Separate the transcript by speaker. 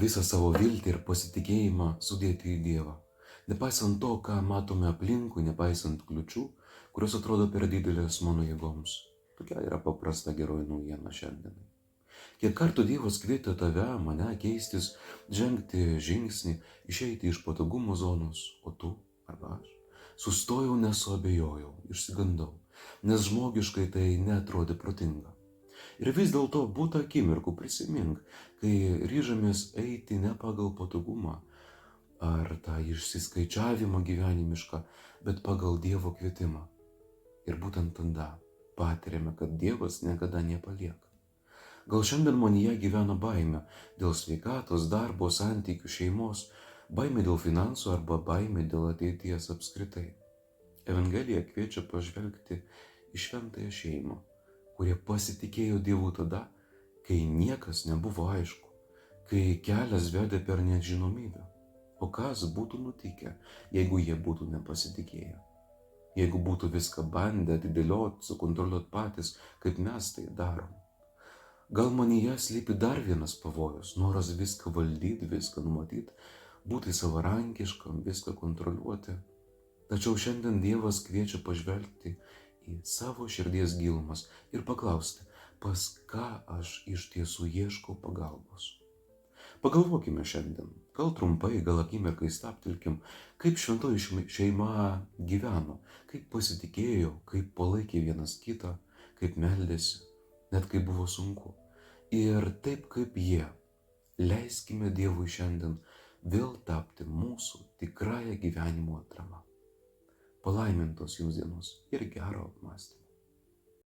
Speaker 1: visą savo viltį ir pasitikėjimą sudėti į Dievą. Nepaisant to, ką matome aplinkui, nepaisant kliučių, kurios atrodo per didelės mano jėgoms. Tokia yra paprasta geroji naujiena šiandienai. Kiek kartų Dievas kvietė tave, mane keistis, žengti žingsnį, išeiti iš patogumo zonos, o tu arba aš sustojau, nesuabejojau, išsigandau, nes žmogiškai tai netrodė protinga. Ir vis dėlto būta akimirkų, prisimink, kai ryžomės eiti ne pagal patogumą ar tą išsiskaičiavimą gyvenimišką, bet pagal Dievo kvietimą. Ir būtent tada patiriame, kad Dievas niekada nepalieka. Gal šiandien manyje gyvena baimė dėl sveikatos, darbo, santykių, šeimos, baimė dėl finansų arba baimė dėl ateities apskritai. Evangelija kviečia pažvelgti į šventąją šeimą, kurie pasitikėjo Dievu tada, kai niekas nebuvo aišku, kai kelias vedė per nežinomybę. O kas būtų nutikę, jeigu jie būtų nepasitikėję? Jeigu būtų viską bandę atidėlioti, sukontroliuoti patys, kaip mes tai darom. Gal manyje slypi dar vienas pavojus, noras viską valdyti, viską numatyti, būti savarankiškam, viską kontroliuoti. Tačiau šiandien Dievas kviečia pažvelgti į savo širdies gilumas ir paklausti, pas ką aš iš tiesų ieškau pagalbos. Pagalvokime šiandien, gal trumpai, gal akimirkai stabtelkim, kaip šventoji šeima gyveno, kaip pasitikėjo, kaip palaikė vienas kitą, kaip meldėsi, net kai buvo sunku. Ir taip kaip jie, leiskime Dievui šiandien vėl tapti mūsų tikrąją gyvenimo atramą. Palaimintos jums dienos ir gero apmąstymo.